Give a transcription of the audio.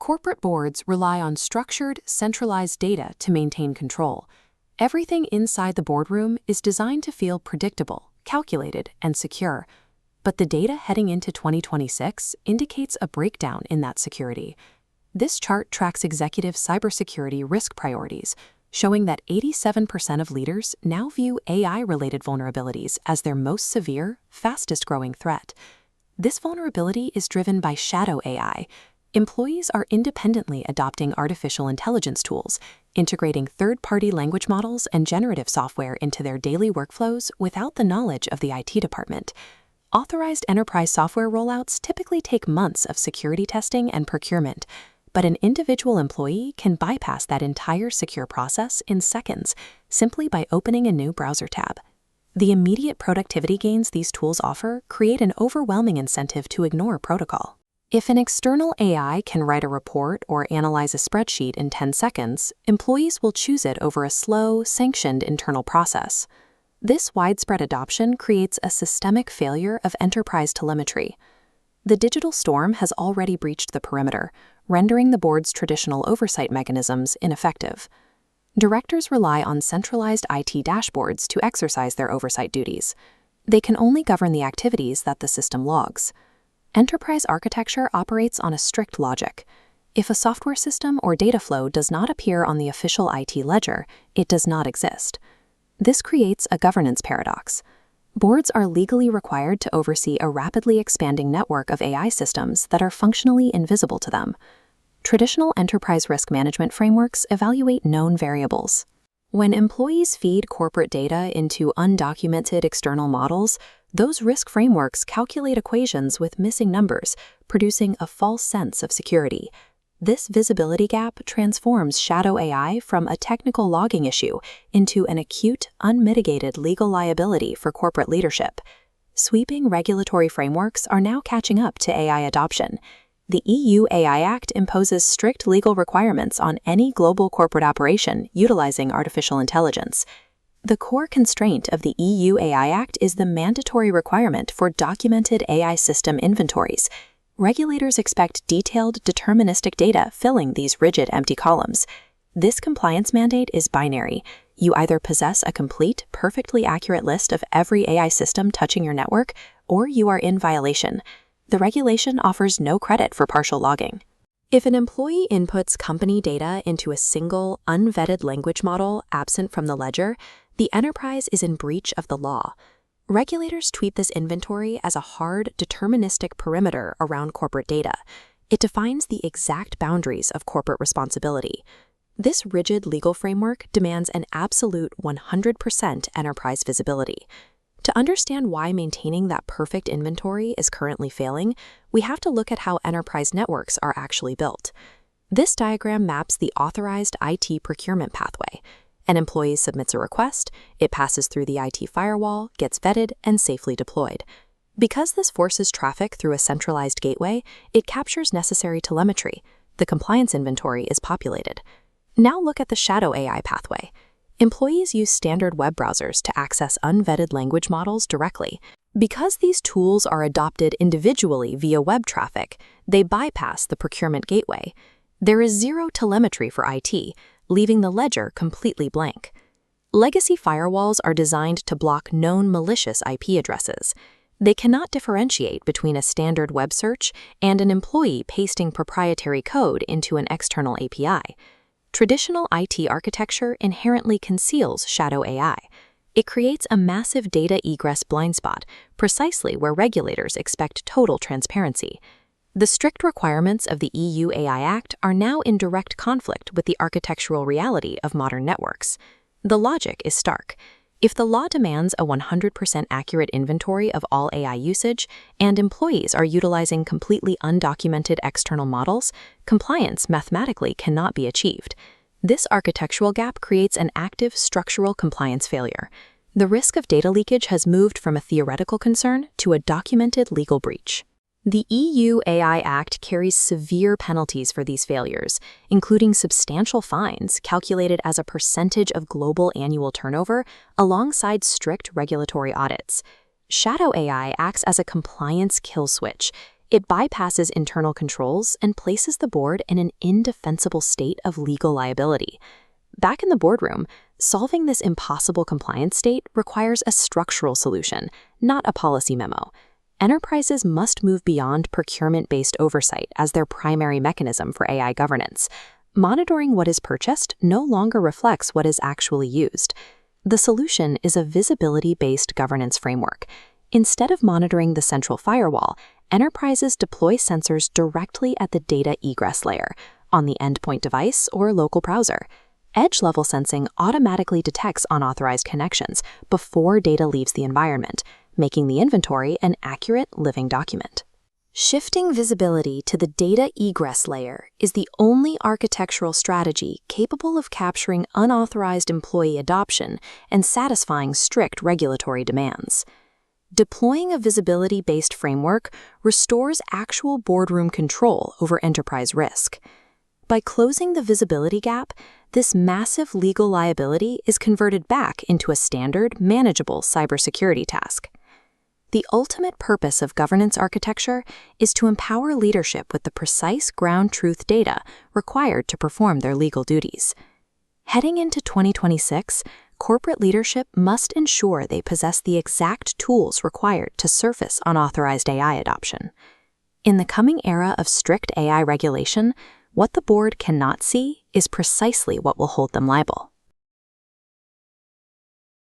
Corporate boards rely on structured, centralized data to maintain control. Everything inside the boardroom is designed to feel predictable, calculated, and secure. But the data heading into 2026 indicates a breakdown in that security. This chart tracks executive cybersecurity risk priorities, showing that 87% of leaders now view AI-related vulnerabilities as their most severe, fastest-growing threat. This vulnerability is driven by shadow AI. Employees are independently adopting artificial intelligence tools, integrating third-party language models and generative software into their daily workflows without the knowledge of the IT department. Authorized enterprise software rollouts typically take months of security testing and procurement, but an individual employee can bypass that entire secure process in seconds simply by opening a new browser tab. The immediate productivity gains these tools offer create an overwhelming incentive to ignore protocol. If an external AI can write a report or analyze a spreadsheet in 10 seconds, employees will choose it over a slow, sanctioned internal process. This widespread adoption creates a systemic failure of enterprise telemetry. The digital storm has already breached the perimeter, rendering the board's traditional oversight mechanisms ineffective. Directors rely on centralized IT dashboards to exercise their oversight duties. They can only govern the activities that the system logs. Enterprise architecture operates on a strict logic. If a software system or data flow does not appear on the official IT ledger, it does not exist. This creates a governance paradox. Boards are legally required to oversee a rapidly expanding network of AI systems that are functionally invisible to them. Traditional enterprise risk management frameworks evaluate known variables. When employees feed corporate data into undocumented external models, those risk frameworks calculate equations with missing numbers, producing a false sense of security. This visibility gap transforms shadow AI from a technical logging issue into an acute, unmitigated legal liability for corporate leadership. Sweeping regulatory frameworks are now catching up to AI adoption. The EU AI Act imposes strict legal requirements on any global corporate operation utilizing artificial intelligence. The core constraint of the EU AI Act is the mandatory requirement for documented AI system inventories. Regulators expect detailed, deterministic data filling these rigid, empty columns. This compliance mandate is binary. You either possess a complete, perfectly accurate list of every AI system touching your network, or you are in violation. The regulation offers no credit for partial logging. If an employee inputs company data into a single, unvetted language model absent from the ledger, the enterprise is in breach of the law. Regulators treat this inventory as a hard, deterministic perimeter around corporate data. It defines the exact boundaries of corporate responsibility. This rigid legal framework demands an absolute 100% enterprise visibility. To understand why maintaining that perfect inventory is currently failing, we have to look at how enterprise networks are actually built. This diagram maps the authorized IT procurement pathway. An employee submits a request, it passes through the IT firewall, gets vetted, and safely deployed. Because this forces traffic through a centralized gateway, it captures necessary telemetry. The compliance inventory is populated. Now look at the shadow AI pathway. Employees use standard web browsers to access unvetted language models directly. Because these tools are adopted individually via web traffic, they bypass the procurement gateway. There is zero telemetry for IT, leaving the ledger completely blank. Legacy firewalls are designed to block known malicious IP addresses. They cannot differentiate between a standard web search and an employee pasting proprietary code into an external API. Traditional IT architecture inherently conceals shadow AI. It creates a massive data egress blind spot, precisely where regulators expect total transparency. The strict requirements of the EU AI Act are now in direct conflict with the architectural reality of modern networks. The logic is stark. If the law demands a 100% accurate inventory of all AI usage, and employees are utilizing completely undocumented external models, compliance mathematically cannot be achieved. This architectural gap creates an active structural compliance failure. The risk of data leakage has moved from a theoretical concern to a documented legal breach. The EU AI Act carries severe penalties for these failures, including substantial fines calculated as a percentage of global annual turnover alongside strict regulatory audits. Shadow AI acts as a compliance kill switch. It bypasses internal controls and places the board in an indefensible state of legal liability. Back in the boardroom, solving this impossible compliance state requires a structural solution, not a policy memo. Enterprises must move beyond procurement-based oversight as their primary mechanism for AI governance. Monitoring what is purchased no longer reflects what is actually used. The solution is a visibility-based governance framework. Instead of monitoring the central firewall, enterprises deploy sensors directly at the data egress layer, on the endpoint device or local browser. Edge-level sensing automatically detects unauthorized connections before data leaves the environment, making the inventory an accurate living document. Shifting visibility to the data egress layer is the only architectural strategy capable of capturing unauthorized employee adoption and satisfying strict regulatory demands. Deploying a visibility-based framework restores actual boardroom control over enterprise risk. By closing the visibility gap, this massive legal liability is converted back into a standard, manageable cybersecurity task. The ultimate purpose of governance architecture is to empower leadership with the precise ground truth data required to perform their legal duties. Heading into 2026, corporate leadership must ensure they possess the exact tools required to surface unauthorized AI adoption. In the coming era of strict AI regulation, what the board cannot see is precisely what will hold them liable.